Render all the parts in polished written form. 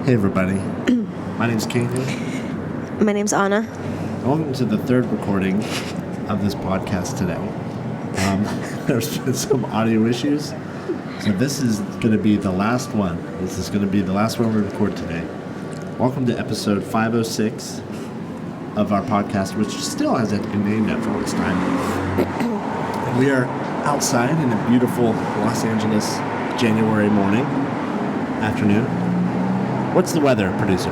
Hey everybody, my name's Katie. My name's Anna. Welcome to the third recording of this podcast today. There's been some audio issues, so this is going to be the last one. This is going to be the last one we record today. Welcome to episode 506 of our podcast, which still hasn't been named yet for this time. We are outside in a beautiful Los Angeles January morning, afternoon. What's the weather, producer?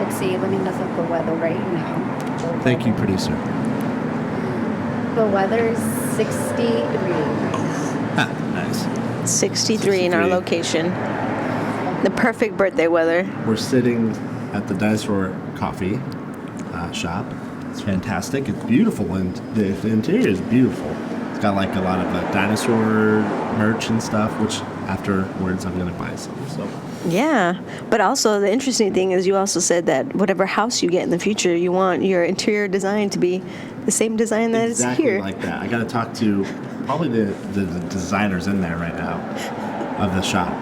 Let's see, let me mess up the weather right now. Thank you, producer. The weather's 60 degrees. Nice. 63 in our location. The perfect birthday weather. We're sitting at the Dinosaur Coffee shop. It's fantastic. It's beautiful, and the interior is beautiful. It's got like a lot of dinosaur merch and stuff, which afterwards I'm going to buy some. So. Yeah, but also the interesting thing is you also said that whatever house you get in the future, you want your interior design to be the same design that is here. Exactly like that. I got to talk to probably the designers in there right now of the shop.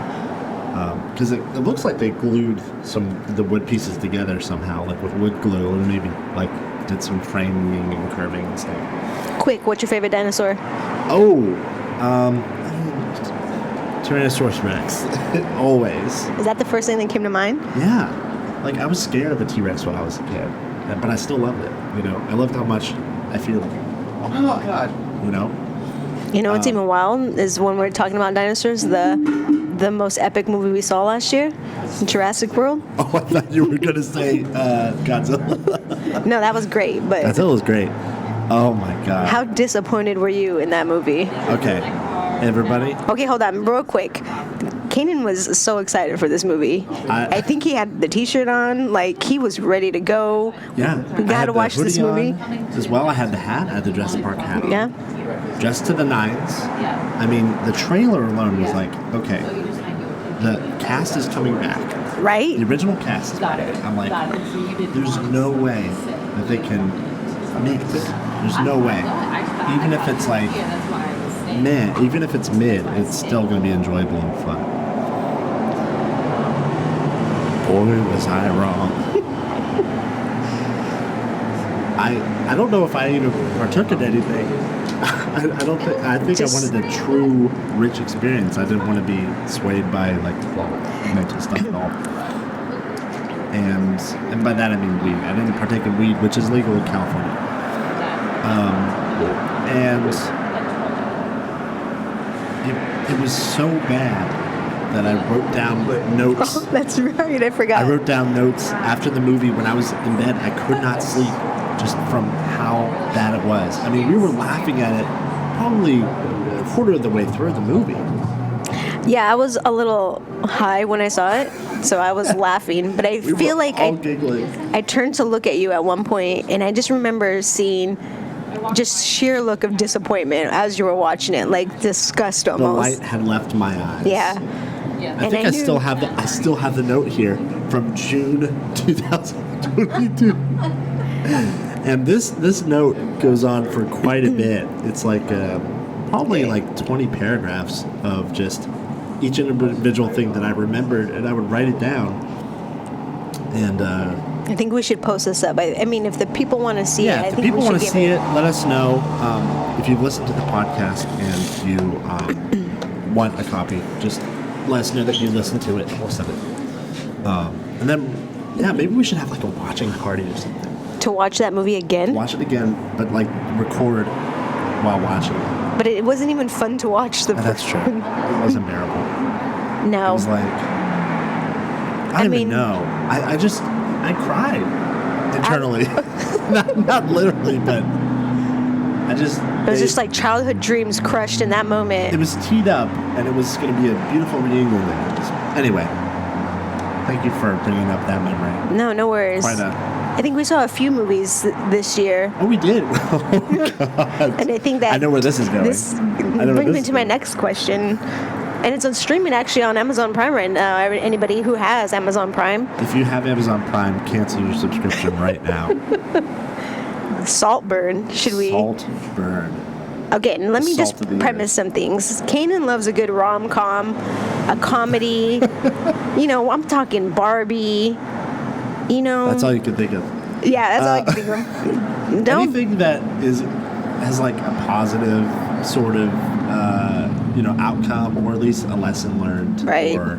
Because it looks like they glued the wood pieces together somehow, like with wood glue, or maybe like did some framing and curving and stuff. Quick, what's your favorite dinosaur? Tyrannosaurus Rex. Always. Is that the first thing that came to mind? Yeah. Like, I was scared of a T-Rex when I was a kid, but I still loved it, you know? I loved how much I feel like, oh, God, you know? You know what's even wild is when we're talking about dinosaurs, the most epic movie we saw last year, Jurassic World. Oh, I thought you were going to say Godzilla. No, that was great, but... Godzilla was great. Oh, my God. How disappointed were you in that movie? Okay. Everybody? Okay, hold on, real quick. Kanan was so excited for this movie. I think he had the T-shirt on, like he was ready to go. Yeah, we gotta watch this movie. As well, I had the hat. I had the Jurassic Park hat. Yeah, dressed to the nines. I mean, the trailer alone was like, okay, the cast is coming back. Right. The original cast is back. I'm like, there's no way that they can make this. There's no way. Even if it's like. Even if it's mid, it's still going to be enjoyable and fun. Boy, was I wrong. I don't know if I even partook in anything. I think I wanted a true rich experience. I didn't want to be swayed by like mental stuff at all. And by that I mean weed. I didn't partake in weed, which is legal in California. It was so bad that I wrote down notes. Oh, that's right. I forgot. I wrote down notes after the movie when I was in bed. I could not sleep just from how bad it was. I mean, we were laughing at it probably a quarter of the way through the movie. Yeah, I was a little high when I saw it, so I was laughing. But I feel like I turned to look at you at one point, and I just remember seeing just sheer look of disappointment as you were watching it, like disgust almost. The light had left my eyes. Yeah. I think I still have the note here from June 2022. And this note goes on for quite a bit. It's like probably like 20 paragraphs of just each individual thing that I remembered, and I would write it down. And I think we should post this up. I mean, if the people want to see it, I think we should. If people want to see it, let us know. If you've listened to the podcast and you want a copy, just let us know that you listened to it, and we'll send it. And then, maybe we should have like a watching party or something. To watch that movie again? Watch it again, but like record while watching it. But it wasn't even fun to watch the That's true. It wasn't bearable. No. It was like, I don't even know. I cried internally. not literally, but I just... It was just like childhood dreams crushed in that moment. It was teed up, and it was going to be a beautiful reunion. Anyway, thank you for bringing up that memory. No worries. I think we saw a few movies this year. Oh, we did? Oh, God. And I think that... I know where this is going. This brings me to my next question. And it's on streaming actually on Amazon Prime right now. Anybody who has Amazon Prime. If you have Amazon Prime, cancel your subscription right now. Saltburn. Should we? Saltburn. Okay, and let me just premise some things. Kanan loves a good rom-com. a comedy. I'm talking Barbie. That's all you can think of. Yeah, that's all I can think of. Anything that has like a positive sort of outcome, or at least a lesson learned, right? Or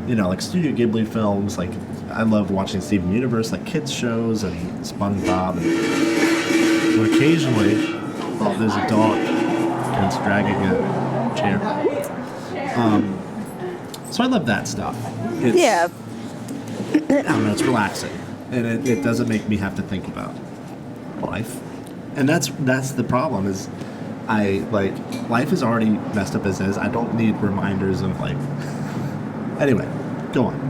like Studio Ghibli films. Like I love watching Steven Universe, like kids shows and SpongeBob. But occasionally, there's a dog and it's dragging a chair. So I love that stuff. Yeah. I don't know, it's relaxing. And it doesn't make me have to think about life. And that's the problem is life is already messed up as is. I don't need reminders of anyway, go on.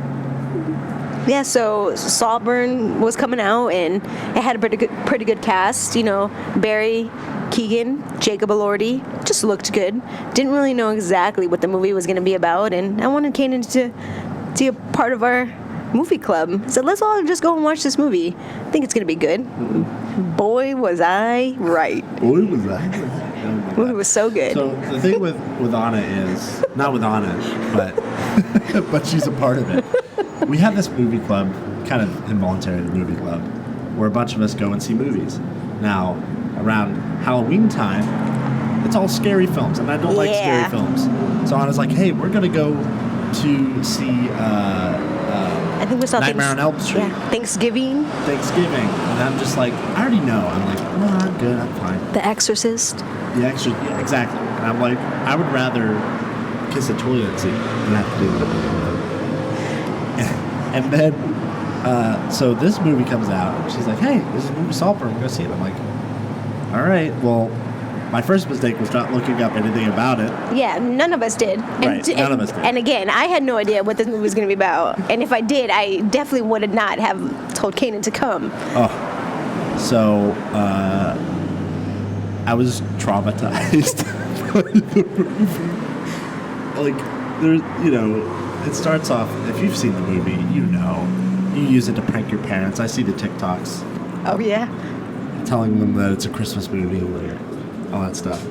Yeah, so Saltburn was coming out, and it had a pretty good cast. Barry Keoghan, Jacob Elordi, just looked good. Didn't really know exactly what the movie was going to be about, and I wanted Kanan to be a part of our movie club. So let's all just go and watch this movie. I think it's going to be good. Mm-hmm. Boy, was I right. Boy, was I right. The movie was so good. So the thing with Anna is, not with Anna, but she's a part of it. We have this movie club, kind of involuntary movie club, where a bunch of us go and see movies. Now, around Halloween time, it's all scary films, and I don't like scary films. So Anna's like, hey, we're going to go to see I think we saw Nightmare on Elm Street. Yeah, Thanksgiving. And I'm just like, I already know. I'm like, no, I'm good, I'm fine. The Exorcist. Yeah, exactly. And I'm like, I would rather kiss a toilet seat than have to do that. And then, so this movie comes out, and she's like, hey, this is a movie Saltburn, we're going to see it. I'm like, all right, well, my first mistake was not looking up anything about it. Yeah, none of us did. Right, none of us did. And again, I had no idea what this movie was going to be about. And if I did, I definitely would not have told Kanan to come. Oh, so I was traumatized by the movie. There's, it starts off, if you've seen the movie, you use it to prank your parents. I see the TikToks. Oh, yeah? Telling them that it's a Christmas movie and all that stuff.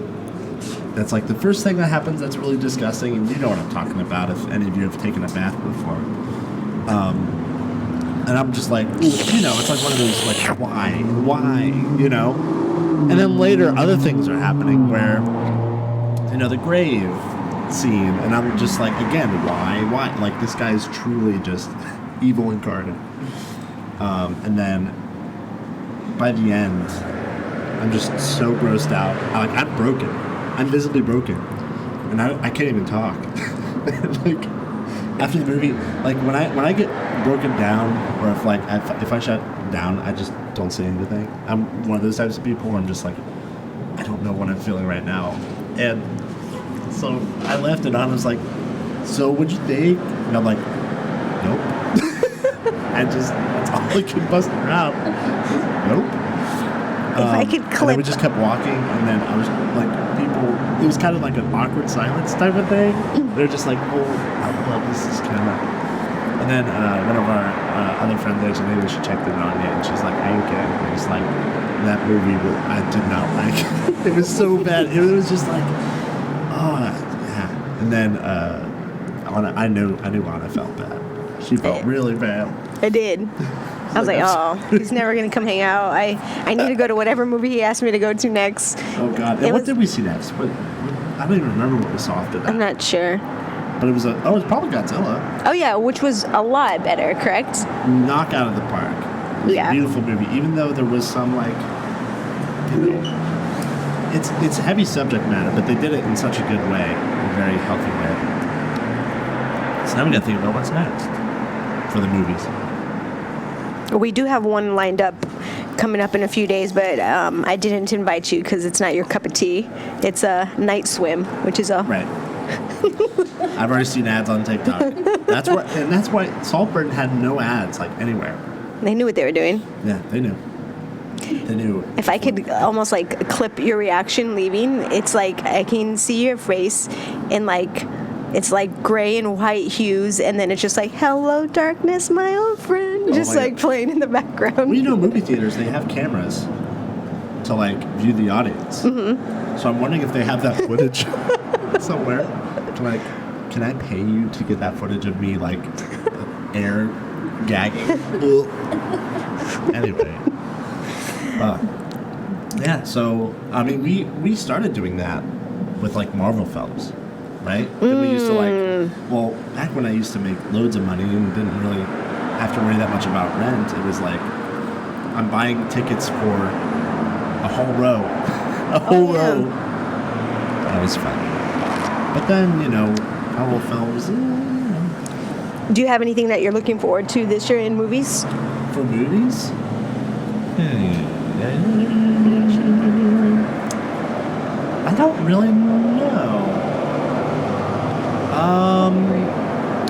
That's like the first thing that happens that's really disgusting, and you know what I'm talking about if any of you have taken a bath before. And I'm just like, it's like one of those, why, And then later, other things are happening where, the grave scene, and I'm just like, again, why? Like, this guy is truly just evil incarnate. And then by the end, I'm just so grossed out. I'm broken. I'm visibly broken, and I can't even talk. After the movie, when I get broken down, or if I shut down, I just don't say anything. I'm one of those types of people where I'm just like, I don't know what I'm feeling right now, and so I left, and I was like, so what'd you think? And I'm like, nope. That's all I could bust around. Nope. If I could clip. And then we just kept walking, and then I was like, it was kind of like an awkward silence type of thing. They're just like, well, this is kind of. And then one of our other friends actually, maybe we should check them on it, and she's like, are you okay? And I was like, that movie, I did not like. It was so bad. It was just like, yeah. And then I knew Anna felt bad. She felt really bad. I did. I was like, he's never going to come hang out. I need to go to whatever movie he asked me to go to next. Oh, God. And what did we see next? I don't even remember what we saw after that. I'm not sure. But it was probably Godzilla. Oh, yeah, which was a lot better, correct? Knock out of the park. It was a beautiful movie, even though there was some, it's heavy subject matter, but they did it in such a good way, a very healthy way. So now we got to think about what's next for the movies. We do have one lined up coming up in a few days, but I didn't invite you because it's not your cup of tea. It's a night swim, which is right. I've already seen ads on TikTok. That's why Saltburn had no ads anywhere. They knew what they were doing. Yeah, they knew. They knew. If I could almost clip your reaction leaving, it's like I can see your face in it's gray and white hues, and then it's just hello darkness, my old friend, just playing in the background. Well, movie theaters, they have cameras to view the audience. Mm-hmm. So I'm wondering if they have that footage somewhere to can I pay you to get that footage of me, like, air gagging? Anyway. Yeah, so, I mean, we started doing that with, like, Marvel films, right? And we used to, like, well, back when I used to make loads of money and didn't really have to worry that much about rent, it was like, I'm buying tickets for a whole row. A whole row. That was fun. But then, you know, Marvel films, Do you have anything that you're looking forward to this year in movies? For movies? I don't really know.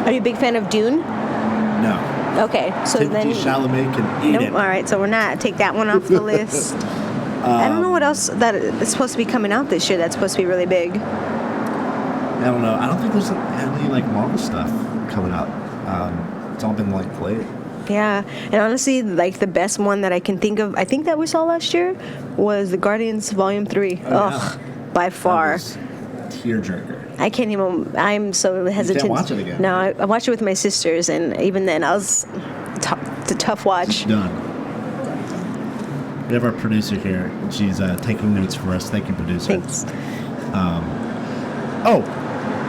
Are you a big fan of Dune? No. Okay, so then. Timothy Chalamet can eat Nope. it. All right, so we're not take that one off the list. I don't know what else that is supposed to be coming out this year. That's supposed to be really big. I don't know. I don't think there's any like Marvel stuff coming out. It's all been like played. Yeah, and honestly, like the best one that I can think of, I think that we saw last year, was the Guardians Volume 3. Oh, Ugh, by far. Tearjerker. I can't even. I'm so hesitant. watch it again. No, I watched it with my sisters, and even then, I was it's a tough watch. Done. We have our producer here. She's taking notes for us. Thank you, producer. Thanks.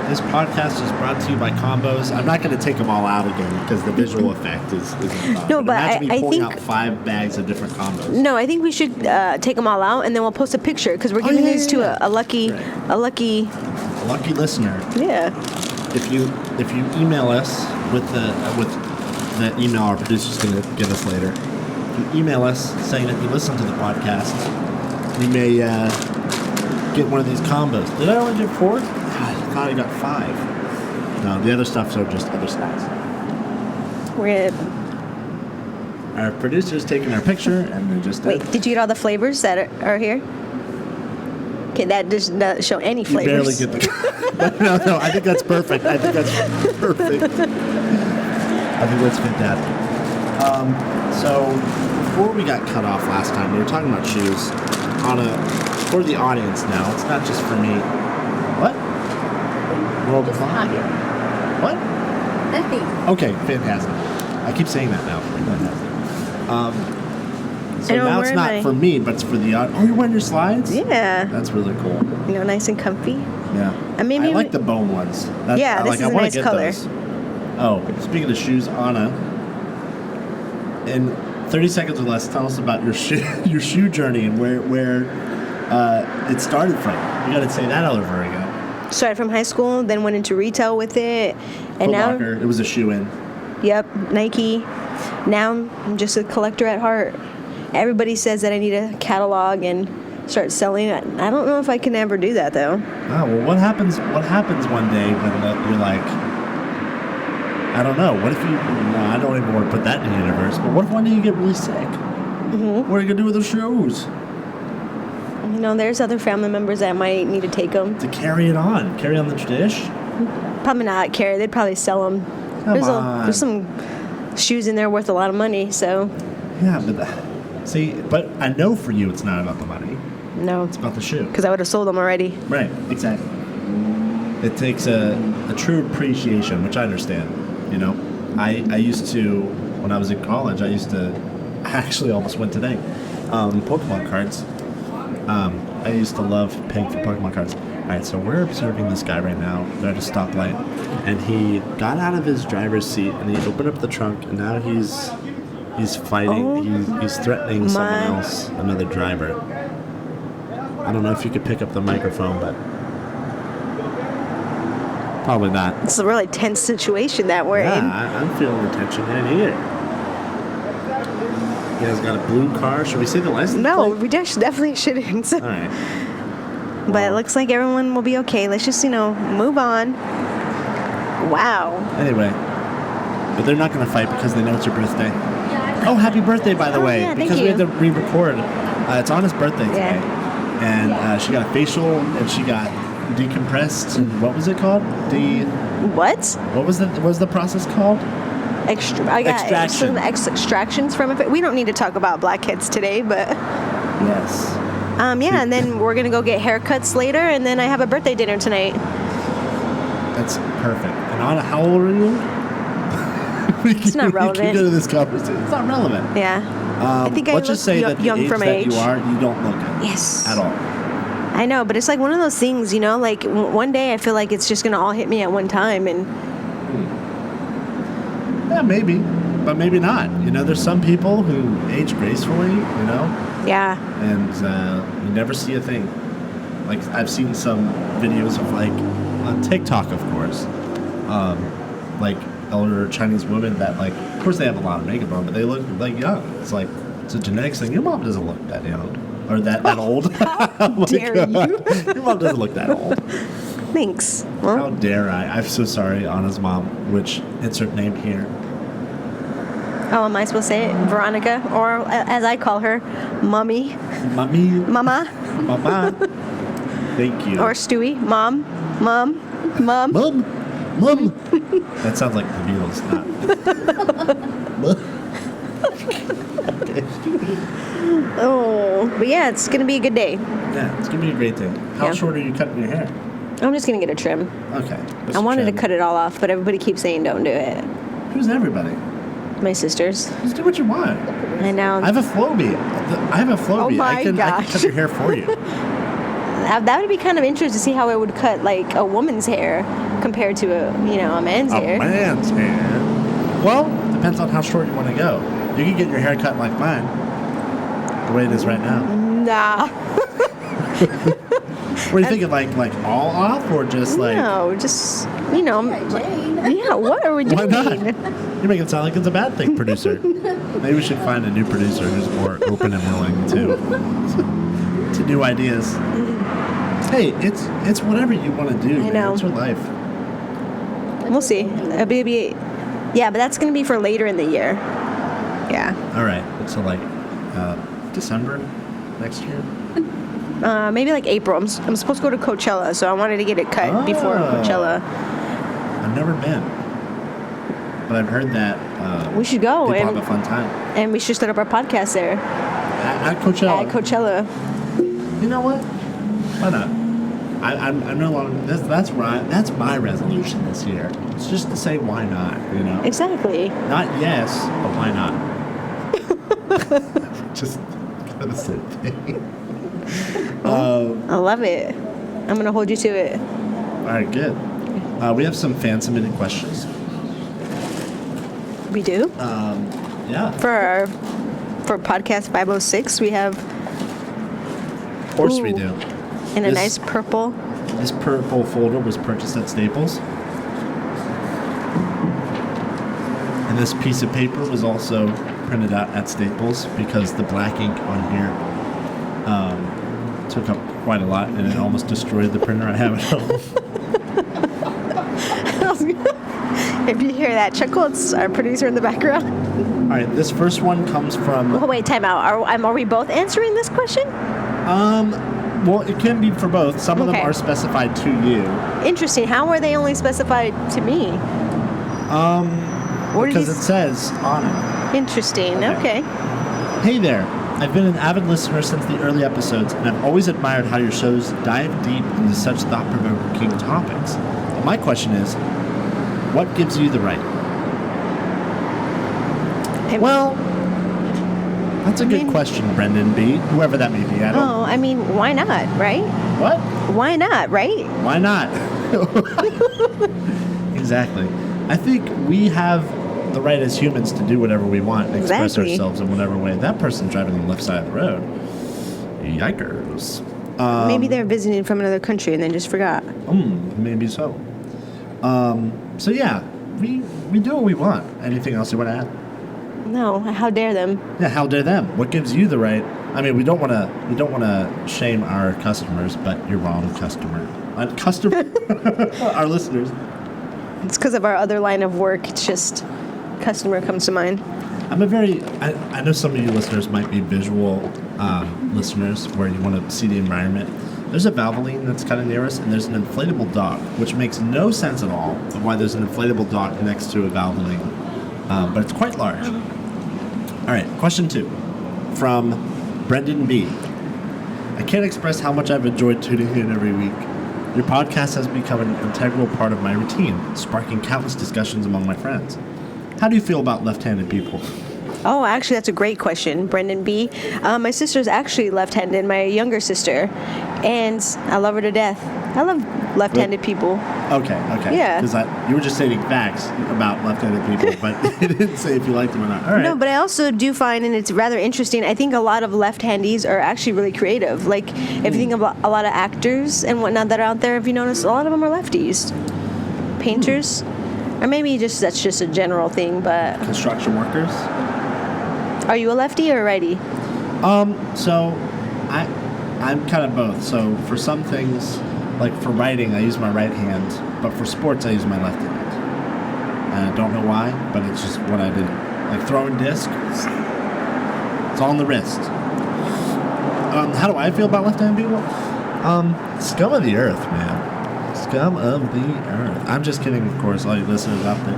This podcast is brought to you by Combos. I'm not going to take them all out again because the visual effect is fun. No, but imagine me I pulling think- out 5 bags of different combos. No, I think we should take them all out, and then we'll post a picture because we're giving these to a lucky, Right. a lucky. A lucky listener. Yeah. If you email us with the email our producer's going to give us later, if you email us saying that you listen to the podcast, you may get one of these combos. Did I only get 4? God, I thought I got 5. No, the other stuff's are just other snacks. We're gonna. Our producer's taking our picture, and they're just Wait, did you get all the flavors that are here? Okay, that does not show any you flavors. barely get the. No, I think that's perfect. I think that's perfect. I think that's fantastic. So before we got cut off last time, we were talking about shoes. For the audience now, it's not just for me. What? World of Not here. What? Nothing. Okay, fantastic. I keep saying that now. Fantastic. So I know, now where it's am not I? for me, but it's for the audience. Oh, you're wearing your slides? Yeah. That's really cool. You know, nice and comfy. Yeah. And maybe I like the bone ones. That's, Yeah, this is a I wanna nice get color. those. Oh, speaking of shoes, Anna, in 30 seconds or less, tell us about your your shoe journey and where it started from. You got to say that all over again. Started from high school, then went into retail with it, and Foot now, Locker, it was a shoe in. yep, Nike. Now I'm just a collector at heart. Everybody says that I need a catalog and start selling it. I don't know if I can ever do that though. Oh, well, what happens one day when you're like, I don't know, what if you, no, I don't even want to put that in the universe, but what if one day you get really sick? Mm-hmm. What are you going to do with the shoes? You know, there's other family members that might need to take them. To carry it on. Carry on the tradition. Probably not carry. They'd probably sell them. Come on. There's some shoes in there worth a lot of money. So Yeah, but I know for you it's not about the money. no, It's about the shoe. because I would have sold them already. Right, exactly. It takes a true appreciation, which I understand. You know, I used to, when I was in college, I actually almost went today, Pokemon cards. I used to love paying for Pokemon cards. All right, so we're observing this guy right now. They're at a stoplight, and he got out of his driver's seat and he opened up the trunk, and now he's fighting. Oh, he's threatening my. someone else, another driver. I don't know if you could pick up the microphone, but probably not. It's a really tense situation that we're in. I'm feeling the tension in here. You guys got a blue car. Should we say the license No, plate? we definitely shouldn't. All right. But it looks like everyone will be okay. Let's just, move on. Wow. Anyway, but they're not going to fight because they know it's your birthday. Oh, happy birthday, by the way. yeah, thank because we had you. to re-record. It's Anna's birthday today. Yeah. And she got a facial and she got decompressed. And what was it called? What? What was the process called? I got Extraction. some extractions from it. We don't need to talk about blackheads today, but Yes. yeah. And then we're gonna go get haircuts later, and then I have a birthday dinner tonight. That's perfect. And Anna, how old are you? It's not relevant. We can go to this conversation. It's not relevant. Yeah. I think I let's look just say that the young age for my that age. you are, you don't look it. Yes. At all. I know, but it's like one of those things, you know, like one day I feel like it's just going to all hit me at one time. And Yeah, maybe. But maybe not. You know, there's some people who age gracefully, you know, yeah. and you never see a thing. Like, I've seen some videos of, like, on TikTok, of course, like, elder Chinese women that, like, of course they have a lot of makeup on, but they look, like, young. It's like, it's a genetics thing. Your mom doesn't look that young. Or that old. How dare you? Your mom doesn't look that old. Thanks. How Well, dare I? I'm so sorry, Anna's mom, which insert name here. oh, am I supposed to say it? Veronica, or as I call her, Mommy, Mommy. Mama, Mama. Thank you. or Stewie, Mom. Mom. Mom. That sounds like the Beatles, not. Oh, but yeah, it's gonna be a good day. Yeah, it's gonna be a great day. How Yeah. short are you cutting your hair? I'm just gonna get a trim. Okay. I wanted to cut it all off, but everybody keeps saying don't do it. Who's everybody? My sisters. Just do what you want. I know. I have a Flowbee. Oh my I can gosh. cut your hair for you. That would be kind of interesting to see how it would cut like a woman's hair compared to a man's hair. A man's hair. Well, depends on how short you want to go. You can get your hair cut like mine, the way it is right now. Nah. What are you thinking, like all off, or just like? No, just Jane. yeah. What are we doing? Why not? You make it sound like it's a bad thing, producer. Maybe we should find a new producer who's more open and willing to new ideas. Hey, it's whatever you want to do. I know. It's your life. We'll see. Yeah, but that's gonna be for later in the year. Yeah. All right. So like December next year. Maybe like April. I'm supposed to go to Coachella, so I wanted to get it cut before Coachella. I've never been, but I've heard that We should go people and have a fun time and we should start up our podcast there at Coachella. at Coachella. You know what? Why not? I'm no longer. That's right. That's my resolution this year. It's just to say why not. You know. Exactly. Not yes, but why not? Just kind of the same thing. I love it. I'm gonna hold you to it. All right, good. We have some fan submitted questions. We do. Yeah. For podcast 506, we have. Of course we Ooh. do. In a This- nice purple. This purple folder was purchased at Staples. And this piece of paper was also printed out at Staples because the black ink on here took up quite a lot and it almost destroyed the printer I have at home. If you hear that chuckle, it's our producer in the background. All right, this first one comes from... Oh, wait, time out. Are we both answering this question? Well, it can be for both. Some of them Okay. are specified to you. Interesting. How are they only specified to me? What are Because these- it says on it. Interesting. Okay. Hey there. I've been an avid listener since the early episodes, and I've always admired how your shows dive deep into such thought-provoking topics. My question is, what gives you the right? Well, that's a good question, Brendan B. Whoever that may be. I don't... Oh, I mean, why not, right? What? Why not, right? Why not? Exactly. I think we have the right as humans to do whatever we want and express Exactly. ourselves in whatever way. That person driving on the left side of the road. Yikers. Maybe they're visiting from another country and then just forgot. Maybe so. So yeah, we do what we want. Anything else you want to add? No, how dare them? Yeah, how dare them? What gives you the right? I mean, we don't want to shame our customers, but you're wrong, customer. Our listeners. It's because of our other line of work. It's just customer comes to mind. I know some of you listeners might be visual listeners where you want to see the environment. There's a Valvoline that's kind of near us, and there's an inflatable dock, which makes no sense at all of why there's an inflatable dock next to a Valvoline, but it's quite large. All right, question 2 from Brendan B. I can't express how much I've enjoyed tuning in every week. Your podcast has become an integral part of my routine, sparking countless discussions among my friends. How do you feel about left-handed people? Oh, actually, that's a great question, Brendan B. My sister's actually left-handed, my younger sister, and I love her to death. I love left-handed people. Okay. Yeah. Because you were just stating facts about left-handed people, but you didn't say if you liked them or not. All right. No, but I also do find, and it's rather interesting, I think a lot of left-handies are actually really creative. Like, if you think about a lot of actors and whatnot that are out there, if you notice, a lot of them are lefties. Painters. Or maybe that's just a general thing, but... Construction workers? Are you a lefty or a righty? So I'm kind of both. So for some things, like for writing, I use my right hand, but for sports, I use my left hand. And I don't know why, but it's just what I do. Like throwing discs, it's all on the wrist. How do I feel about left-handed people? Scum of the earth, man. Scum of the earth. I'm just kidding, of course, all you listeners out there.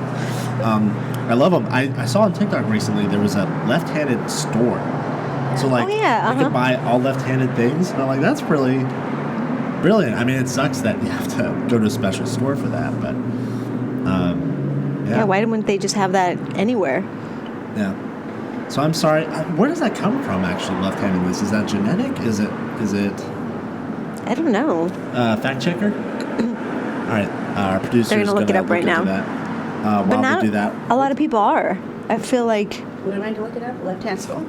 I love them. I saw on TikTok recently there was a left-handed store. So like, I could buy all left-handed things, and I'm like, that's really brilliant. I mean, it sucks that you have to go to a special store for that, but yeah. Why wouldn't they just have that anywhere? Yeah. So I'm sorry. Where does that come from? Actually, left-handedness, is that genetic? Is it? I don't know. Fact checker. All right, our producer's They're gonna look it up right now. While we do that, a lot of people are. I feel like. What am I to look it up? Left-hand store?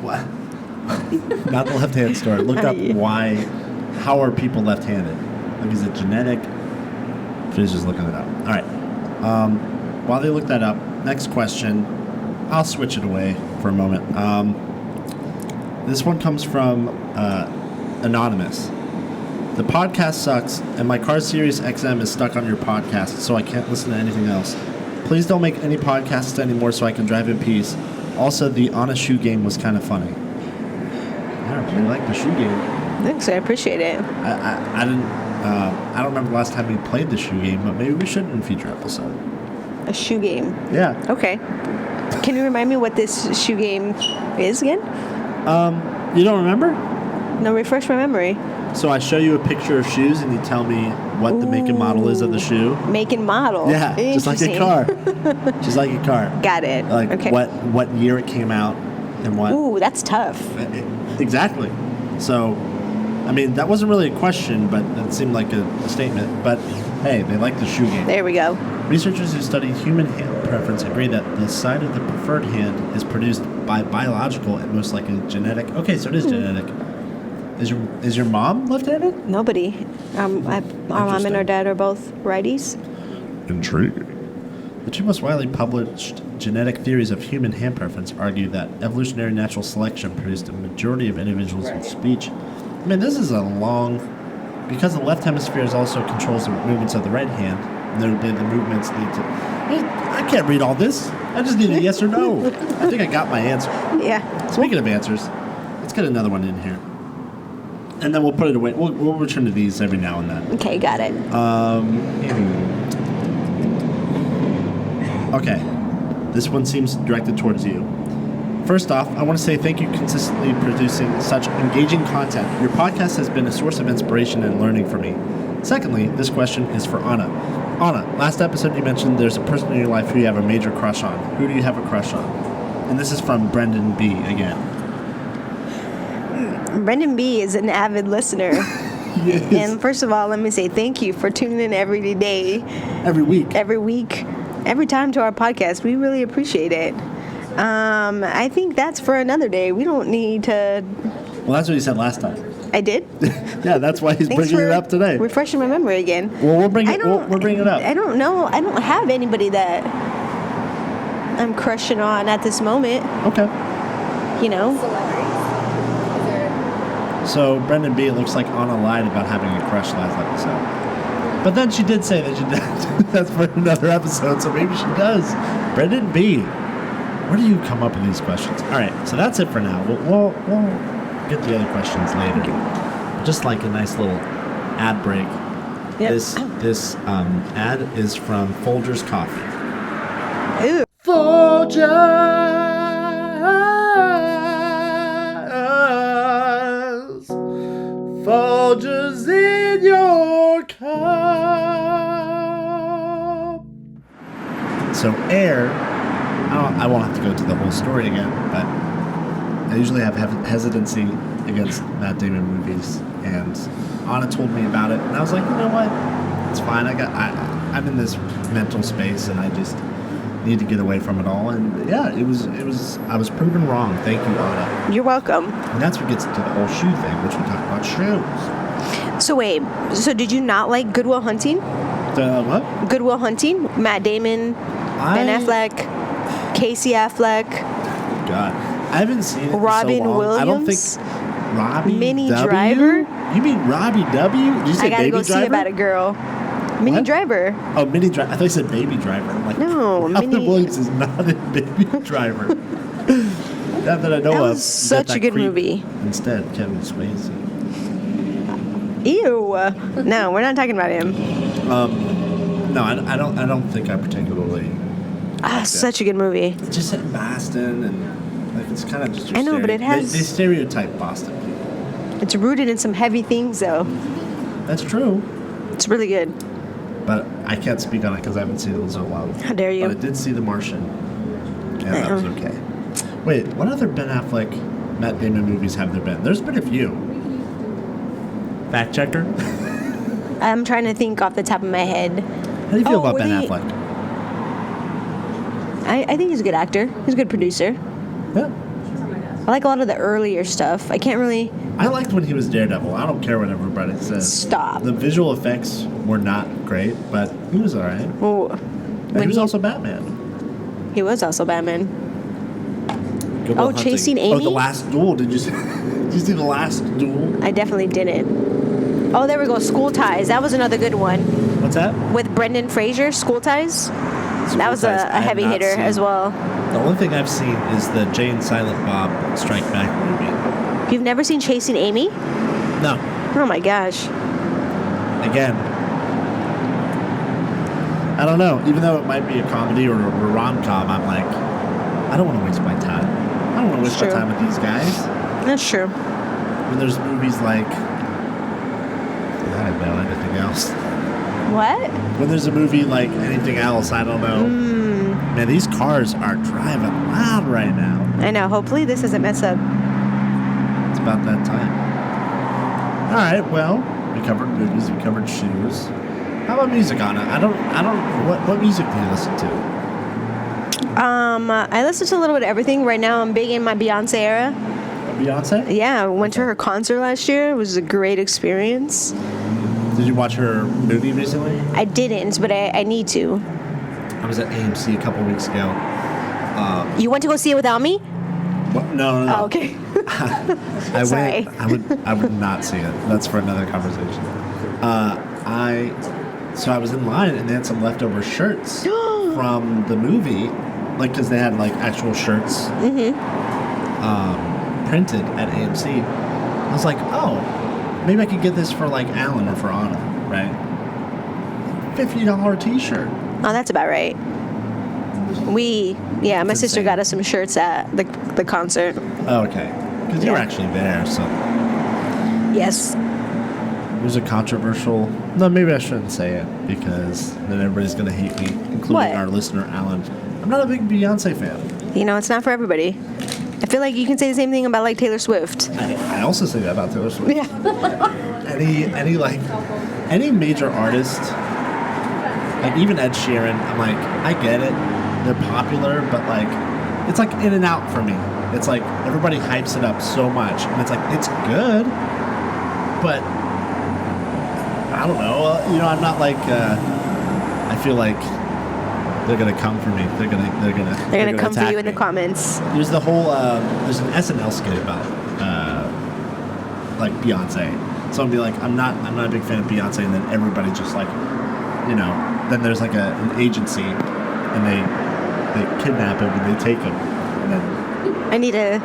What? Not the left-hand store. Look up why. How are people left-handed? Like, is it genetic? She's just looking it up. All right. While they look that up, next question. I'll switch it away for a moment. This one comes from Anonymous. The podcast sucks, and my car Sirius XM is stuck on your podcast, so I can't listen to anything else. Please don't make any podcasts anymore so I can drive in peace. Also, the On a Shoe game was kind of funny. I really like the shoe game. Thanks, I appreciate it. I don't remember the last time we played the shoe game, but maybe we should in a future episode. A shoe game? Yeah. Okay. Can you remind me what this shoe game is again? You don't remember? No, refresh my memory. So I show you a picture of shoes, and you tell me what the make and model is of the shoe. Make and model. Yeah, just like a car. Just like a car. Got it. Like okay. what year it came out, and what. Ooh, that's tough. Exactly. So, I mean, that wasn't really a question, but it seemed like a statement. But hey, they like the shoe game. There we go. Researchers who study human hand preference agree that the side of the preferred hand is produced by biological and most likely genetic. Okay, so it is genetic. Is your mom left-handed? Nobody. Our mom and our dad are both righties. Intriguing. The two most widely published genetic theories of human hand preference argue that evolutionary natural selection produced a majority of individuals with speech. I mean, this is a long... Because the left hemisphere also controls the movements of the right hand, the movements need to... I can't read all this. I just need a yes or no. I think I got my answer. Yeah. Speaking of answers, let's get another one in here. And then we'll put it away. We'll return to these every now and then. Okay, got it. Okay. This one seems directed towards you. First off, I want to say thank you consistently producing such engaging content. Your podcast has been a source of inspiration and learning for me. Secondly, this question is for Anna. Anna, last episode you mentioned there's a person in your life who you have a major crush on. Who do you have a crush on? And this is from Brendan B. again. Brendan B. is an avid listener. Yes. And first of all, let me say thank you for tuning in every day. Every week. Every time to our podcast. We really appreciate it. I think that's for another day. We don't need to... Well, that's what you said last time. I did? Yeah, that's why he's bringing it up today. Refreshing my memory again. Well, we're bringing it up. I don't know. I don't have anybody that I'm crushing on at this moment. Okay. You know? Celebrities? So, Brendan B., it looks like Anna lied about having a crush last episode. But then she did say that she did. That's for another episode, so maybe she does. Brendan B., where do you come up with these questions? All right, so that's it for now. We'll get the other questions later. Just like a nice little ad break. Yep. This ad is from Folgers Coffee. Ooh. Folgers! Folgers in your So Air, I won't have to go to the whole story again, but I usually have hesitancy against Matt Damon movies, and Anna told me about it, and I was like, you know what? It's fine. I'm in this mental space, and I just need to get away from it all. And yeah, it was. I was proven wrong. Thank you, Anna. You're welcome. And that's what gets into the whole shoe thing, which we talked about shoes. So wait, so did you not like Good Will Hunting? The what? Good Will Hunting? Matt Damon, Ben Affleck, Casey Affleck. God, I haven't seen it Robin in so long. Williams. I don't think Robbie Minnie W? Driver. You mean Robbie W? Did you say I gotta Baby go Driver? see About a Girl. Minnie What? Driver. Oh, Minnie Driver. I thought you said Baby Driver. I'm like, No, Robin Minnie- Williams is not in Baby Driver. Not that I know That of. was such a good creep. movie. Instead, Kevin Swayze. Ew. No, we're not talking about him. No, I don't think I particularly. Such a good movie. It's just set in Boston, and like it's kind of just. I know, but it has- They stereotype Boston people. It's rooted in some heavy things, though. That's true, It's really good. but I can't speak on it because I haven't seen it in so long. How dare you? But I did see The Martian, and that was okay. Wait, what other Ben Affleck, Matt Damon movies have there been? There's been a few. Fact checker. I'm trying to think off the top of my head. How do you feel about were Ben they- Affleck? I think he's a good actor. He's a good producer. Yeah. I like a lot of the earlier stuff. I can't really I liked when he was Daredevil. I don't care what everybody says. stop. The visual effects were not great, but he was alright. Well, And when he was also Batman. he was also Batman. Good Will Oh, Hunting. Chasing Oh, Amy? The Last Duel. Did you see? Did you see The Last Duel? I definitely didn't. Oh, there we go. School Ties. That was another good one What's that? with Brendan Fraser. School Ties. That was Ties, a I have heavy not hitter seen. as well. The only thing I've seen is the Jay and Silent Bob Strike Back movie. You've never seen Chasing Amy? No. Oh my gosh. Again. I don't know. Even though it might be a comedy or a rom-com, I'm like, I don't want to waste my time. I don't want to waste my True. time with these guys. That's true. When there's movies like... I don't know anything else. What? When there's a movie like anything else, I don't know. Man, these cars are driving loud right now. I know. Hopefully this doesn't mess up. It's about that time. All right, well, we covered movies, we covered shoes. How about music, Anna? I don't. What music do you listen to? I listen to a little bit of everything. Right now I'm big in my Beyonce era. Beyonce? Yeah, I went to her concert last year. It was a great experience. Did you watch her movie recently? I didn't, but I need to. I was at AMC a couple weeks ago. You went to go see it without me? What? No. Oh, okay. I Sorry. went. I would not see it. That's for another conversation. So I was in line and they had some leftover shirts from the movie, like because they had like actual shirts printed at AMC. I was like, oh, maybe I could get this for like Alan or for Anna, right? $50 T-shirt. Oh, that's about right. My sister insane. got us some shirts at the concert. Oh, okay. Because you were Yeah. actually there, so Yes. it was a controversial. No, maybe I shouldn't say it because then everybody's gonna hate me, including What? our listener Alan. I'm not a big Beyonce fan. You know, it's not for everybody. I feel like you can say the same thing about like Taylor Swift. I also say that about Taylor Swift. Yeah. Any major artist, like even Ed Sheeran, I'm like, I get it, they're popular, but like, it's like in and out for me. It's like everybody hypes it up so much, and it's like it's good, but I don't know. I'm not like. I feel like they're gonna come for me. They're gonna Come for attack you in the me. comments. There's the whole there's an SNL skit about like Beyonce. So I'll be like, I'm not a big fan of Beyonce, and then everybody just like, then there's like an agency, and they kidnap him and they take him, and then I need to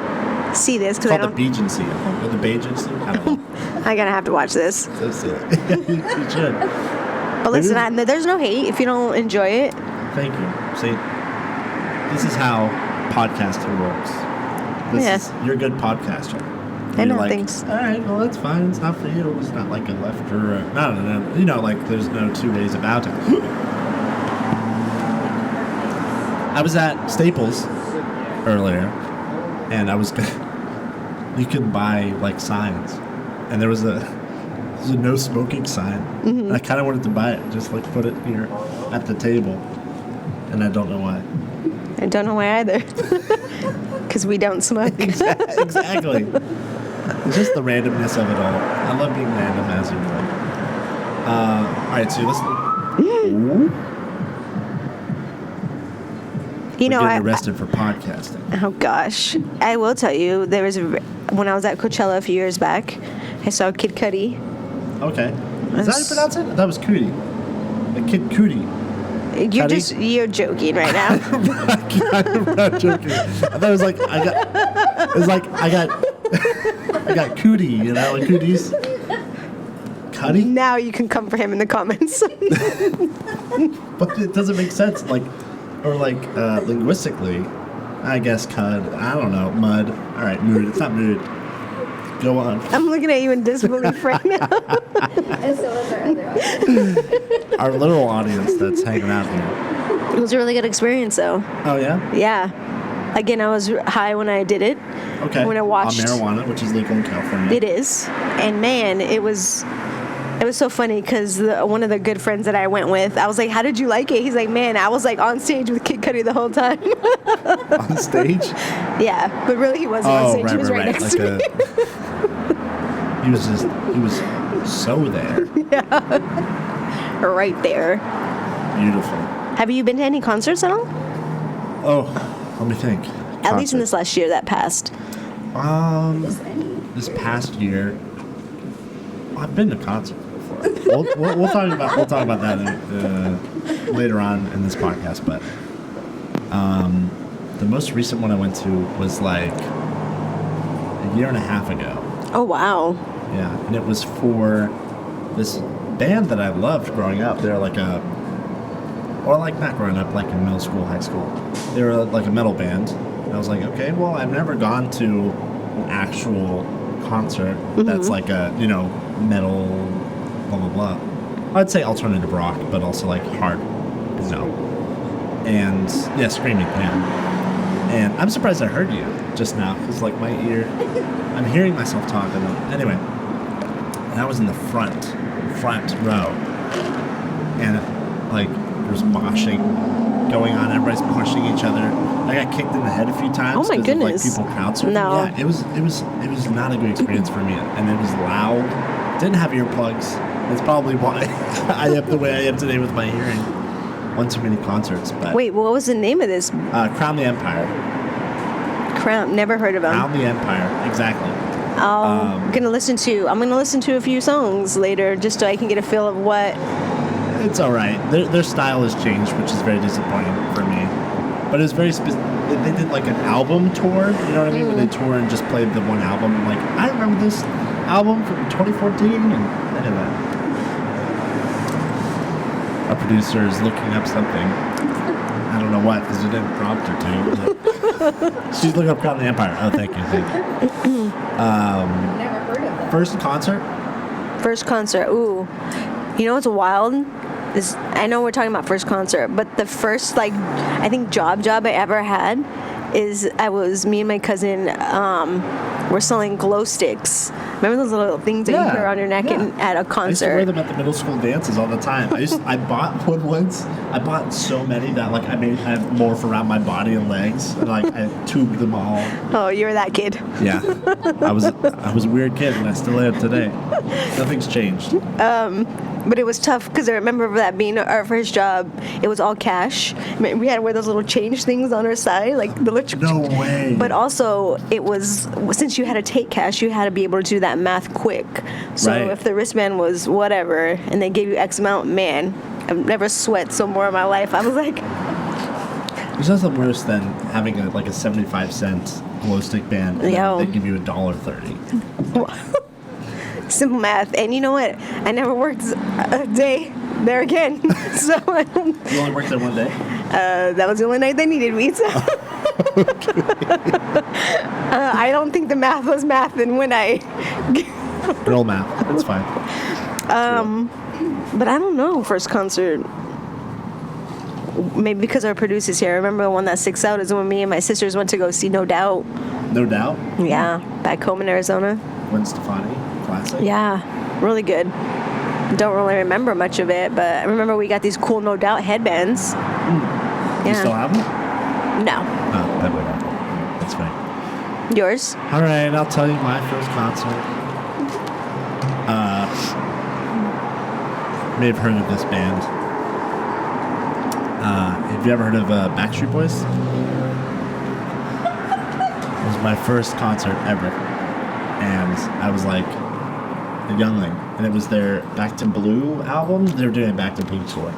see this it's because I called the don't. Beagency or the Bagency. I don't know. I'm gonna have to watch this. So silly. You should. But listen, there's no hate if you don't enjoy it. Thank you. See, this is how podcasting works. You're a good podcaster. I know, You're like, thanks. All right, well, that's fine. It's not for you. It's not like a left or a, no. Like there's no two ways about it. I was at Staples earlier, and I was you could buy like signs, and there was a no smoking sign. And I kind of wanted to buy it, just like put it here at the table, and I don't know why. I don't know why either. Because we don't smoke. Exactly. It's just the randomness of it all. I love being random, as you know. All right, so listen. You know, getting arrested for podcasting. Oh gosh, I will tell you. There was when I was at Coachella a few years back, I saw Kid Cudi. Okay, is that how you pronounce it? That was Cudi. Like Kid Cudi. You're joking right now. I'm not joking. I thought it was like I got cootie, you know, like cooties. Cuddy? Now you can come for him in the comments. But it doesn't make sense, linguistically. I guess cud. I don't know. Mud. All right, mood. It's not mood. Go on. I'm looking at you in disbelief right now. And so is our other audience. Our little audience that's hanging out here. It was a really good experience, though. Oh yeah. Yeah. Again, I was high when I did it. Okay. When I watched on marijuana, which is legal in California. It is, and man, it was so funny because one of the good friends that I went with, I was like, "How did you like it?" He's like, "Man, I was like on stage with Kid Cudi the whole time." On stage? Yeah, but really he wasn't on stage. He was right next to me. He was so there. Yeah. Right there. Beautiful. Have you been to any concerts at all? Oh, let me think. At least in this last year that passed. This past year, I've been to concerts before. We'll talk about that later on in this podcast. But the most recent one I went to was like a year and a half ago. Oh wow. Yeah, and it was for this band that I loved growing up. They're like not growing up, like in middle school, high school. They were like a metal band. And I was like, okay, well, I've never gone to an actual concert that's like a, metal, blah, blah, blah. I'd say alternative rock, but also like hard, And, yeah, screaming, yeah. And I'm surprised I heard you just now, because like my ear, I'm hearing myself talking. Anyway, and I was in the front row. And like, there's moshing going on. Everybody's pushing each other. I got kicked in the head a few times. Oh my goodness! Of, like, people crowd surfing. No. Yeah, it was not a good experience for me, and it was loud. Didn't have earplugs. That's probably why I am the way I am today with my hearing. One too many concerts. But wait, what was the name of this? Crown the Empire. Crown. Never heard of them. Crown the Empire. Exactly. I'm gonna listen to a few songs later, just so I can get a feel of what. It's all right. Their style has changed, which is very disappointing for me. But it was very they did like an album tour, you know what I mean? Where they tour and just played the one album. I'm like, I remember this album from 2014, and anyway. Our producer is looking up something. I don't know what, because you didn't prompt her to. She's looking up Crown the Empire. Oh, thank you. Never heard of it. First concert? First concert. Ooh. You know what's wild? I know we're talking about first concert, but the first, I think job I ever had is me and my cousin were selling glow sticks. Remember those little things that you wear on your neck at a concert? I used to wear them at the middle school dances all the time. I bought one once. I bought so many that I had morph around my body and legs, and I tubed them all. Oh, you were that kid. Yeah, I was a weird kid, and I still am today. Nothing's changed. But it was tough because I remember that being our first job. It was all cash. We had to wear those little change things on our side, like the little. No way. But also, it was since you had to take cash, you had to be able to do that math quick. So if the wristband was whatever, and they gave you X amount, man, I've never sweat so more in my life. I was like. There's nothing worse than having a 75-cent glow stick band and they give you $1.30. Simple math. And you know what? I never worked a day there again. So I don't. You only worked there one day? That was the only night they needed me. So. I don't think the math was math, and when I. Girl math. That's fine. But I don't know. First concert. maybe because our producer's here, I remember the one that sticks out is when me and my sisters went to go see No Doubt. No Doubt? Yeah, back home in Arizona. Gwen Stefani, classic. Yeah, really good. Don't really remember much of it, but I remember we got these cool No Doubt headbands. You still have them? No. Oh, that way not. That's fine. Yours? All right, I'll tell you my first concert. You may have heard of this band. Have you ever heard of Backstreet Boys? It was my first concert ever. And I was like a youngling. And it was their Back to Blue album. They were doing a Back to Blue tour.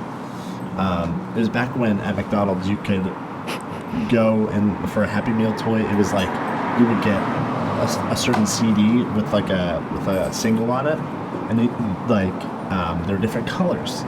It was back when at McDonald's you could go and for a Happy Meal toy, it was like you would get a certain CD with like a single on it, and it, like there were different colors,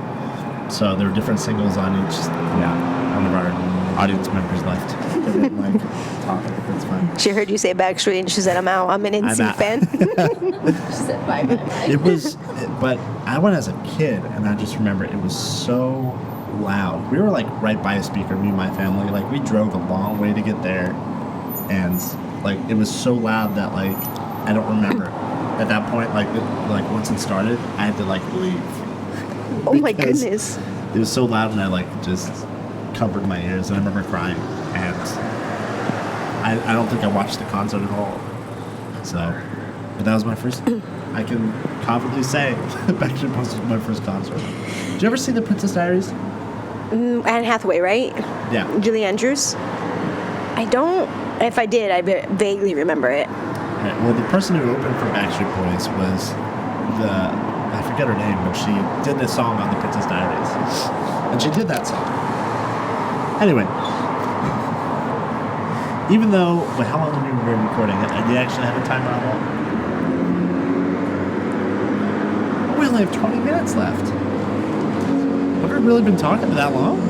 so there were different singles on each. Yeah, one of our audience members left. They didn't like talking. That's fine. She heard you say Backstreet and she said, I'm out. I'm an NSYNC fan. She said, bye, bye, bye. It was, but I went as a kid, and I just remember it was so loud. We were like right by a speaker, me and my family. Like we drove a long way to get there, and like it was so loud that like I don't remember at that point. Like once it started, I had to like leave. Oh my Because goodness. It was so loud, and I like just covered my ears, and I remember crying. And I don't think I watched the concert at all. So, but that was my first. I can confidently say Backstreet Boys was my first concert. Did you ever see The Princess Diaries? Anne Hathaway, right? Yeah. Julie Andrews? I don't. If I did, I vaguely remember it. Right. Well, the person who opened for Backstreet Boys was I forget her name, but she did this song on The Princess Diaries. And she did that song. Anyway. Even though, wait, how long have we been recording? Do you actually have a timer on that? We only have 20 minutes left. Have we really been talking for that long?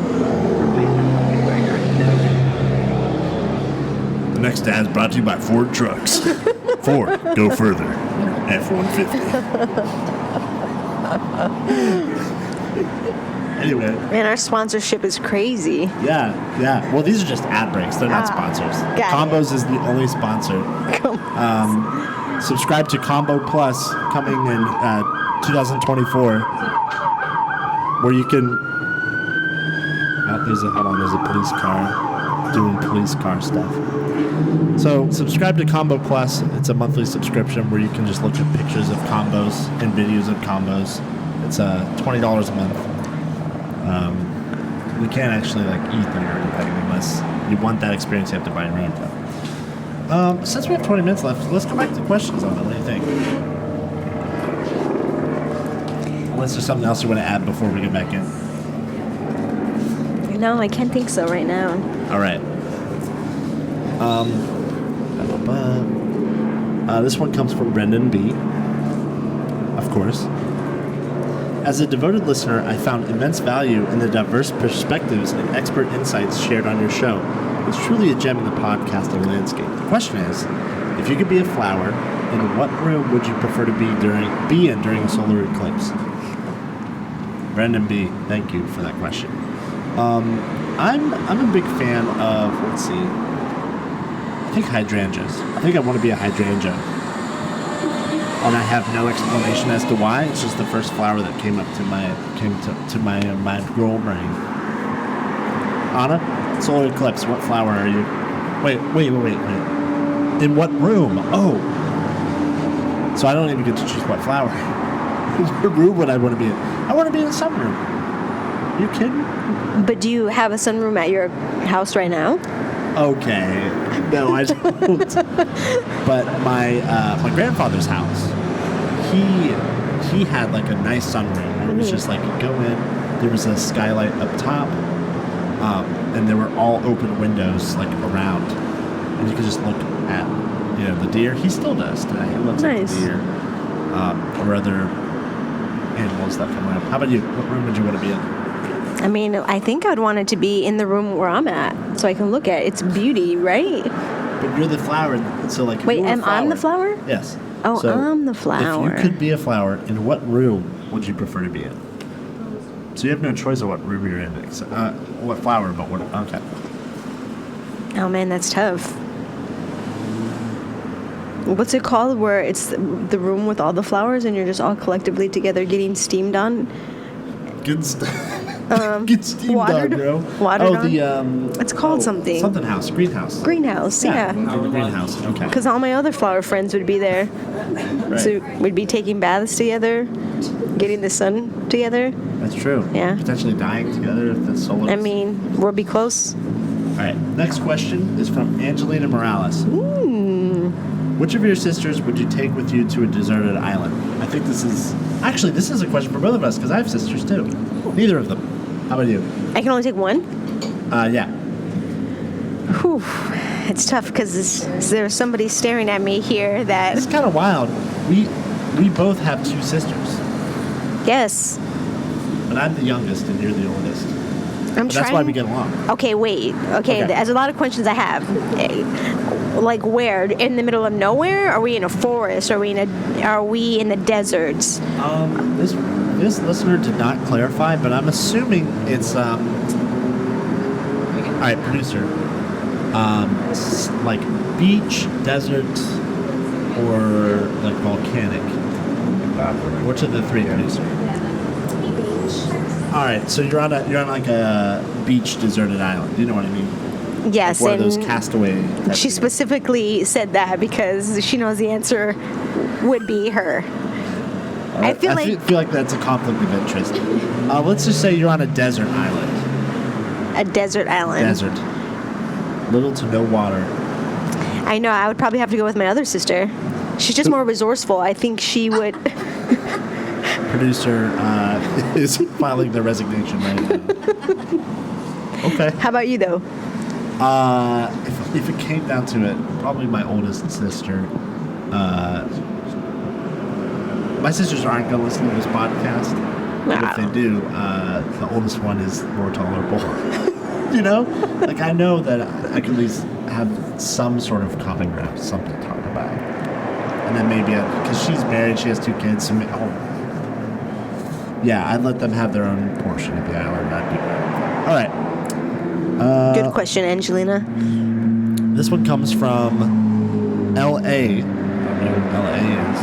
The next ad is brought to you by Ford Trucks. Ford, go further. F-150. Anyway. Man, our sponsorship is crazy. Yeah. Well, these are just ad breaks. They're not sponsors. Combos is the only sponsor. Subscribe to Combo Plus coming in 2024, where you can. There's a police car doing police car stuff. So subscribe to Combo Plus. It's a monthly subscription where you can just look at pictures of combos and videos of combos. It's $20 a month. You can't actually like eat them or anything unless you want that experience. You have to buy your own. Since we have 20 minutes left, let's go back to questions on it. What do you think? Unless there's something else you want to add before we get back in. No, I can't think so right now. All right. This one comes from Brendan B. Of course. As a devoted listener, I found immense value in the diverse perspectives and expert insights shared on your show. It's truly a gem in the podcasting landscape. The question is, if you could be a flower, in what room would you prefer to be in during a solar eclipse? Brendan B., thank you for that question. I'm a big fan of, let's see, I think hydrangeas. I think I want to be a hydrangea. And I have no explanation as to why. It's just the first flower that came to my girl brain. Anna, solar eclipse, what flower are you? Wait. In what room? Oh. So I don't even get to choose what flower. What room would I want to be in? I want to be in the sunroom. Are you kidding? But do you have a sunroom at your house right now? Okay. No, I don't. But my grandfather's house, he had like a nice sunroom where it was just like you go in, there was a skylight up top, and there were all open windows like around, and you could just look at the deer. He still does today. He looks at the deer or other animals that come around. How about you? What room would you want to be in? I mean, I think I'd want it to be in the room where I'm at, so I can look at its beauty, right? But you're the flower, so like. Wait, am I the flower? Yes. Oh, so I'm the flower. If you could be a flower, in what room would you prefer to be in? So you have no choice of what room you're in. What flower, but what... Okay. Oh, man, that's tough. What's it called where it's the room with all the flowers and you're just all collectively together getting steamed on? Get steamed watered, on, bro. Watered oh, the... it's called something. Something house. Greenhouse. Greenhouse, yeah. The greenhouse, okay. Because all my other flower friends would be there. Right. So we'd be taking baths together, getting the sun together. That's true. Yeah. Potentially dying together if the solar... I mean, we'll be close. All right. Next question is from Angelina Morales. Which of your sisters would you take with you to a deserted island? I think this is... Actually, this is a question for both of us, because I have sisters, too. Neither of them. How about you? I can only take one? Yeah. Whew. It's tough, because there's somebody staring at me here that... It's kind of wild. We both have two sisters. Yes. But I'm the youngest, and you're the oldest. I'm trying... That's why we get along. Okay, wait. Okay, there's a lot of questions I have. Like where? In the middle of nowhere? Are we in a forest? Are we in the deserts? This listener did not clarify, but I'm assuming it's all right, producer. Like beach, desert, or like volcanic. Which of the three, producer? All right, so you're on like a beach, deserted island. You know what I mean? Yes, Like one of and those castaway. she specifically said that because she knows the answer would be her. I feel like that's a conflict of interest. Let's just say you're on a desert island. A desert island. Desert. Little to no water. I know. I would probably have to go with my other sister. She's just more resourceful. I think she would. Producer is filing their resignation right now. Okay. How about you, though? If it came down to it, probably my oldest sister. My sisters aren't going to listen to this podcast. But if they do, the oldest one is more tolerable. You know? Like, I know that I can at least have some sort of common ground, something to talk about. And then maybe, because she's married, she has 2 kids. So yeah, I'd let them have their own portion of the island. I'd do that. All right. Good question, Angelina. This one comes from L.A. I don't know who L.A. is.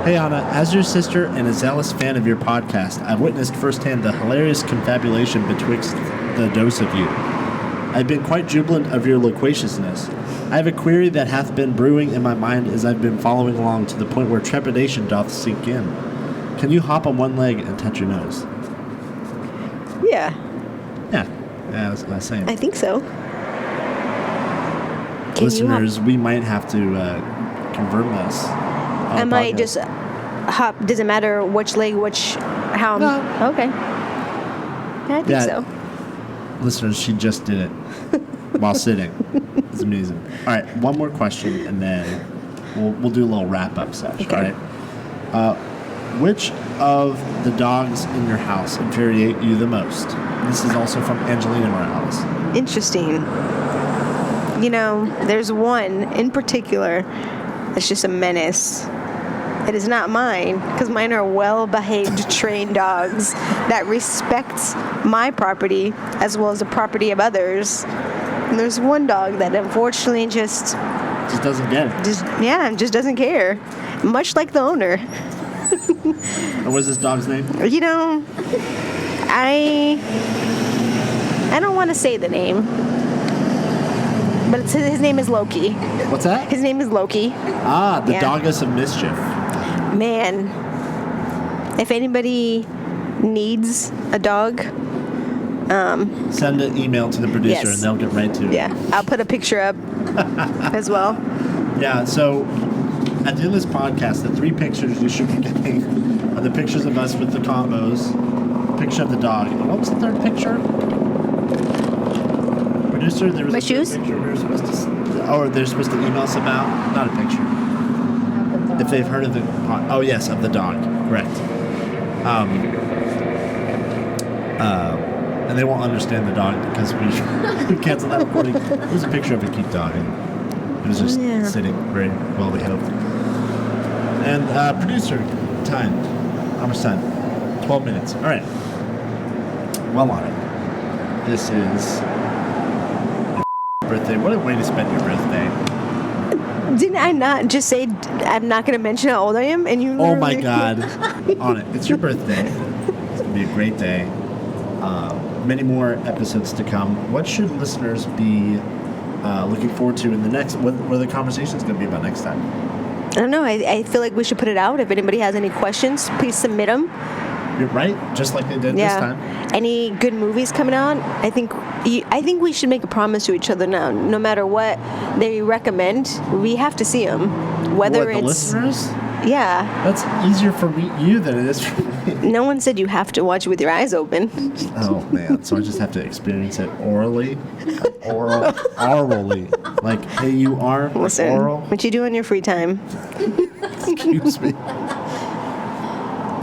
Hey, Anna. As your sister and a zealous fan of your podcast, I've witnessed firsthand the hilarious confabulation betwixt the dose of you. I've been quite jubilant of your loquaciousness. I have a query that hath been brewing in my mind as I've been following along to the point where trepidation doth sink in. Can you hop on one leg and touch your nose? Yeah. Yeah, that's what I was saying. I think so. Listeners, we might have to confirm this. I might just hop. Does it matter which leg, how? No. Okay. Yeah, I think so. Listeners, she just did it while sitting. It's amazing. All right, one more question, and then we'll do a little wrap-up session. Okay. All right. Which of the dogs in your house infuriate you the most? This is also from Angelina Morales. Interesting. You know, there's one in particular that's just a menace. It is not mine, because mine are well-behaved, trained dogs that respect my property as well as the property of others. And there's one dog that unfortunately just doesn't get it. Just doesn't care. Much like the owner. And what's this dog's name? You know, I don't want to say the name, but his name is Loki. What's that? His name is Loki. The Doggess of Mischief. Man, if anybody needs a dog, send an email to the producer yes. and they'll get right to it. Yeah, I'll put a picture up as well. Yeah, so at the end of this podcast, the 3 pictures you should be getting are the pictures of us with the combos, picture of the dog. And what was the 3rd picture? Producer, there was My a shoes? picture we were supposed to, they're supposed to email us about? Not a picture. If they've heard of the yes, of the dog, correct. And they won't understand the dog because we canceled that recording. It was a picture of a cute dog, and it was just sitting very well behaved. And producer, time. How much time? 12 minutes. All right. well on it. This is birthday. What a way to spend your birthday. Didn't I not just say I'm not going to mention how old I am? And you Oh my literally- God. On it. It's your birthday. It's going to be a great day. Many more episodes to come. What should listeners be looking forward to in the next? What are the conversations going to be about next time? I don't know. I feel like we should put it out. If anybody has any questions, please submit them. You're right, just like they did this time. Any good movies coming out? I think we should make a promise to each other now. No matter what they recommend, we have to see them. Whether What, it's the listeners? yeah. That's easier for you than it is for me. No one said you have to watch it with your eyes open. Oh man, so I just have to experience it orally. Orally. Like, hey, you are Listen, oral. what you do in your free time? Excuse me.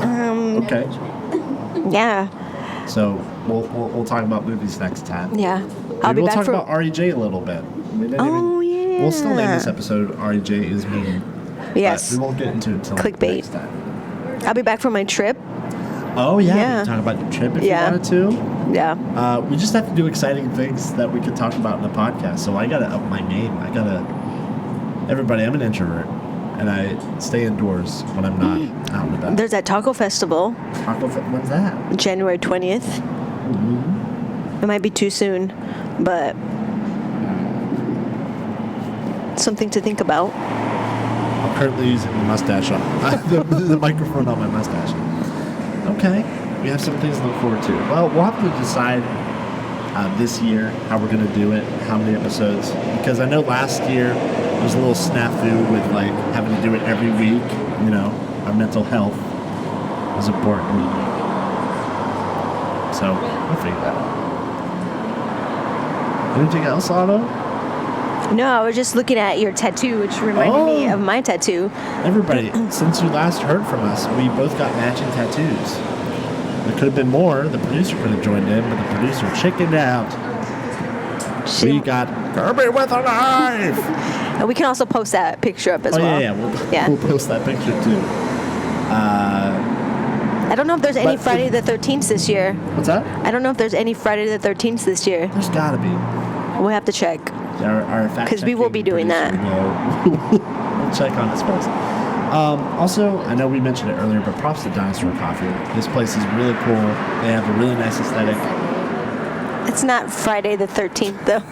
Okay. Yeah. So we'll talk about movies next time. Yeah. Maybe I'll be we'll back talk for. about REJ a little bit. We didn't Oh, yeah. We'll still name this episode "REJ is Mean." Yes. But we won't get into it until Clickbait. next time. I'll be back from my trip. Oh yeah, we Yeah. can talk about your trip if Yeah. you wanted to. Yeah. We just have to do exciting things that we could talk about in the podcast. So I gotta up my game. Everybody, I'm an introvert, and I stay indoors when I'm not out and about. There's that taco festival, When's that? January 20th. Mm-hmm. It might be too soon, but something to think about. I'm currently using the mustache on the microphone on my mustache. Okay, we have some things to look forward to. Well, we'll have to decide this year how we're going to do it, how many episodes. Because I know last year there was a little snafu with like having to do it every week. You know, our mental health was important. So we'll figure that out. Anything else, Otto? No, I was just looking at your tattoo, which reminded me Oh. of my tattoo. Everybody, since you last heard from us, we both got matching tattoos. There could have been more. The producer could have joined in, but the producer chickened out. We got Kirby with a knife. And we can also post that picture up as well. Yeah. We'll post that picture too. I don't know if there's any But- Friday the 13th this year. What's that? I don't know if there's any Friday the 13th this year. There's gotta be. We'll have to check. Our fact 'Cause we will be doing producer we'll check on his post. Also, I know we mentioned it earlier, but props to Dinosaur Coffee. This place is really cool. They have a really nice aesthetic. It's not Friday the 13th, though.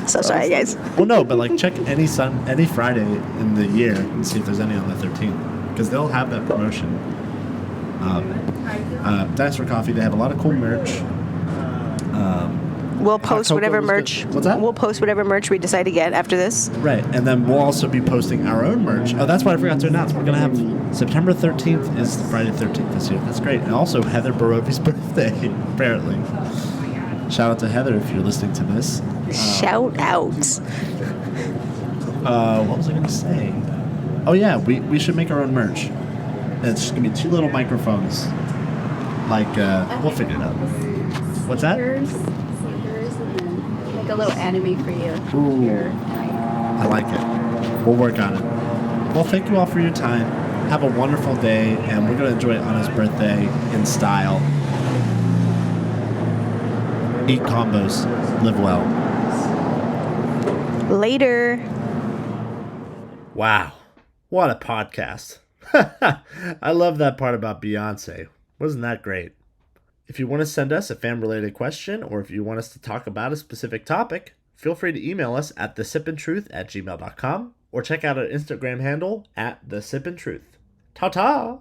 So sorry, guys. Well, no, but like check any Friday in the year and see if there's any on the 13th, because they'll have that promotion. Dinosaur Coffee, they have a lot of cool merch. We'll post cocoa whatever was merch. good. What's that? We'll post whatever merch we decide to get after this. Right, and then we'll also be posting our own merch. Oh, that's what I forgot to announce. We're going to have September 13th is Friday 13th this year. That's great. And also Heather Barovi's birthday, apparently. Shout out to Heather if you're listening to this. Shout out. What was I going to say? Oh, yeah, we should make our own merch. And it's just going to be 2 little microphones. Like, we'll figure it out. What's that? Stickers, and then like a little anime for you. Ooh. Your- I like it. We'll work on it. Well, thank you all for your time. Have a wonderful day, and we're going to enjoy Anna's birthday in style. Eat combos. Live well. Later. Wow. What a podcast. I love that part about Beyonce. Wasn't that great? If you want to send us a fan-related question, or if you want us to talk about a specific topic, feel free to email us at thesippintruth@gmail.com or check out our Instagram handle @thesippintruth. Ta-ta!